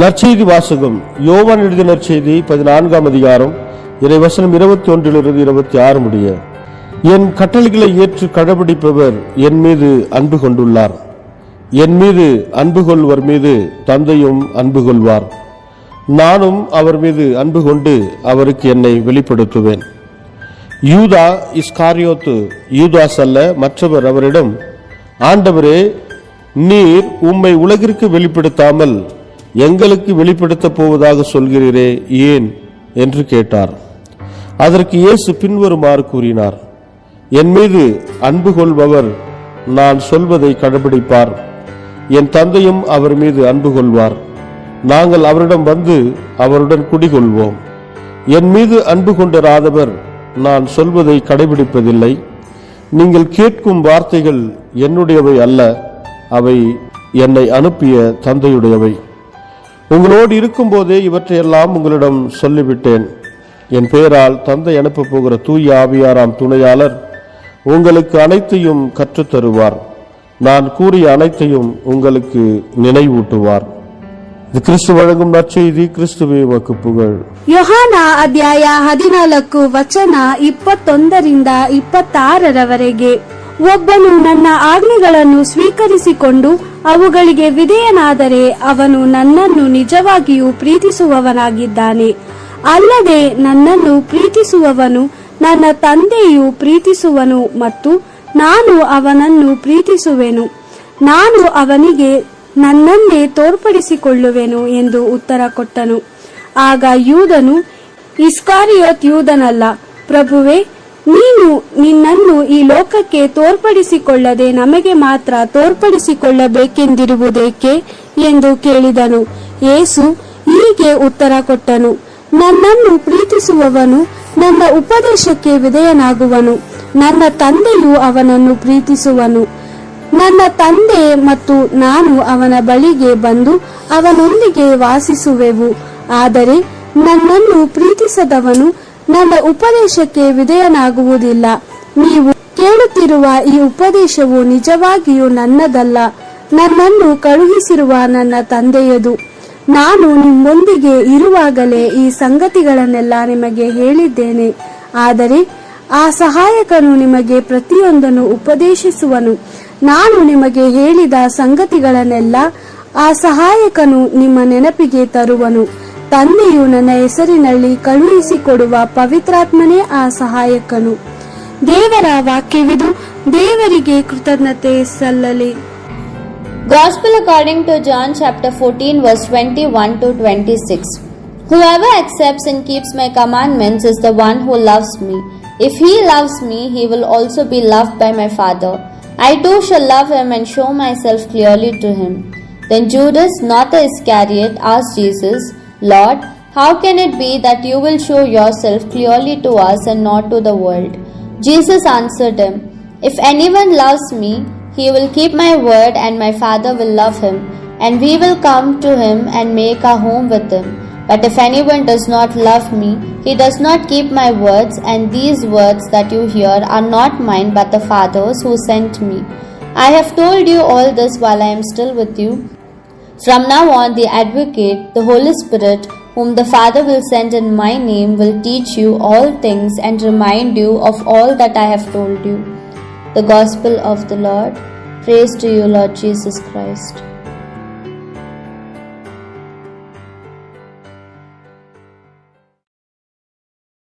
நற்செய்தி வாசகம். யோவான் எழுதிய நற்செய்தி 14ஆம் அதிகாரம் இறைவசனம் 21-26 முடிய. என் கட்டளைகளை ஏற்று கடைபிடிப்பவர் என் மீது அன்பு கொண்டுள்ளார். என் மீது அன்பு கொள்வர் மீது தந்தையும் அன்பு கொள்வார். நானும் அவர் மீது அன்பு கொண்டு அவருக்கு என்னை வெளிப்படுத்துவேன். யூதா இஸ்காரியோத்து யூதாஸ் அல்ல, மற்றவர் அவரிடம், ஆண்டவரே, நீர் உம்மை உலகிற்கு வெளிப்படுத்தாமல் எங்களுக்கு வெளிப்படுத்தப் போவதாக சொல்கிறீரே, ஏன் என்று கேட்டார். அதற்கு இயேசு பின்வருமாறு கூறினார்: என் மீது அன்பு கொள்பவர் நான் சொல்வதை கடைபிடிப்பார். என் தந்தையும் அவர் மீது அன்பு கொள்வார். நாங்கள் அவரிடம் வந்து அவருடன் குடிகொள்வோம். என் மீது அன்பு கொண்டிராதவர் நான் சொல்வதை கடைபிடிப்பதில்லை. நீங்கள் கேட்கும் வார்த்தைகள் என்னுடையவை அல்ல, அவை என்னை அனுப்பிய தந்தையுடையவை. உங்களோடு இருக்கும் போதே இவற்றையெல்லாம் உங்களிடம் சொல்லிவிட்டேன். என் பெயரால் தந்தை அனுப்ப போகிற தூய ஆவியாராம் துணையாளர் உங்களுக்கு அனைத்தையும் கற்றுத்தருவார். நான் கூறிய அனைத்தையும் உங்களுக்கு நினைவூட்டுவார். இது கிறிஸ்து வழங்கும் நற்செய்தி. கிறிஸ்துவே உமக்கு புகழ். ಯೋಹಾನ ಅಧ್ಯಾಯ 14 ವಚನ 21-26 ಒಬ್ಬನು ನನ್ನ ಆಜ್ಞೆಗಳನ್ನು ಸ್ವೀಕರಿಸಿಕೊಂಡು ಅವುಗಳಿಗೆ ವಿಧೇಯನಾದರೆ ಅವನು ನನ್ನನ್ನು ನಿಜವಾಗಿಯೂ ಪ್ರೀತಿಸುವವನಾಗಿದ್ದಾನೆ. ಅಲ್ಲದೆ ನನ್ನನ್ನು ಪ್ರೀತಿಸುವವನು ನನ್ನ ತಂದೆಯು ಪ್ರೀತಿಸುವನು ಮತ್ತು ನಾನು ಅವನನ್ನು ಪ್ರೀತಿಸುವೆನು. ನಾನು ಅವನಿಗೆ ನನ್ನನ್ನೇ ತೋರ್ಪಡಿಸಿಕೊಳ್ಳುವೆನು ಎಂದು ಉತ್ತರ ಕೊಟ್ಟನು. ಆಗ ಯೂದನು, ಇಸ್ಕಾರಿಯೋತ್ ಯೂದನಲ್ಲ, ಪ್ರಭುವೇ, ನೀನು ನಿನ್ನನ್ನು ಈ ಲೋಕಕ್ಕೆ ತೋರ್ಪಡಿಸಿಕೊಳ್ಳದೆ ನಮಗೆ ಮಾತ್ರ ತೋರ್ಪಡಿಸಿಕೊಳ್ಳಬೇಕೆಂದಿರುವುದೇಕೆ ಎಂದು ಕೇಳಿದನು. ಯೇಸು ಹೀಗೆ ಉತ್ತರ ಕೊಟ್ಟನು: ನನ್ನನ್ನು ಪ್ರೀತಿಸುವವನು ನನ್ನ ಉಪದೇಶಕ್ಕೆ ವಿಧೇಯನಾಗುವನು. ನನ್ನ ತಂದೆಯು ಅವನನ್ನು ಪ್ರೀತಿಸುವನು. ನನ್ನ ತಂದೆ ಮತ್ತು ನಾನು ಅವನ ಬಳಿಗೆ ಬಂದು ಅವನೊಂದಿಗೆ ವಾಸಿಸುವೆವು. ಆದರೆ ನನ್ನನ್ನು ಪ್ರೀತಿಸದವನು ನನ್ನ ಉಪದೇಶಕ್ಕೆ ವಿಧೇಯನಾಗುವುದಿಲ್ಲ. ನೀವು ಕೇಳುತ್ತಿರುವ ಈ ಉಪದೇಶವು ನಿಜವಾಗಿಯೂ ನನ್ನದಲ್ಲ, ನನ್ನನ್ನು ಕಳುಹಿಸಿರುವ ನನ್ನ ತಂದೆಯದು. ನಾನು ನಿಮ್ಮೊಂದಿಗೆ ಇರುವಾಗಲೇ ಈ ಸಂಗತಿಗಳನ್ನೆಲ್ಲ ನಿಮಗೆ ಹೇಳಿದ್ದೇನೆ. ಆದರೆ ಆ ಸಹಾಯಕನು ನಿಮಗೆ ಪ್ರತಿಯೊಂದನ್ನು ಉಪದೇಶಿಸುವನು. ನಾನು ನಿಮಗೆ ಹೇಳಿದ ಸಂಗತಿಗಳನ್ನೆಲ್ಲ ಆ ಸಹಾಯಕನು ನಿಮ್ಮ ನೆನಪಿಗೆ ತರುವನು. ತಂದೆಯು ನನ್ನ ಹೆಸರಿನಲ್ಲಿ ಕಳುಹಿಸಿಕೊಡುವ ಪವಿತ್ರಾತ್ಮನೇ ಆ ಸಹಾಯಕನು. ದೇವರ ವಾಕ್ಯವಿದು. ದೇವರಿಗೆ ಕೃತಜ್ಞತೆ ಸಲ್ಲಲಿ. Gospel according to John chapter 14 verse 21-26. Whoever accepts and keeps my commandments is the one who loves me. If he loves me, he will also be loved by my Father. I too shall love him and show myself clearly to him. Then Judas, not the Iscariot, asked Jesus, Lord, how can it be that you will show yourself clearly to us and not to the world? Jesus answered him, If anyone loves me, he will keep my word, and my Father will love him, and we will come to him and make our home with him. But if anyone does not love me, he does not keep my words, and these words that you hear are not mine but the Father's who sent me. I have told you all this while I am still with you. From now on, the Advocate, the Holy Spirit, whom the Father will send in my name, will teach you all things and remind you of all that I have told you. The Gospel of the Lord. Praise to you, Lord Jesus Christ.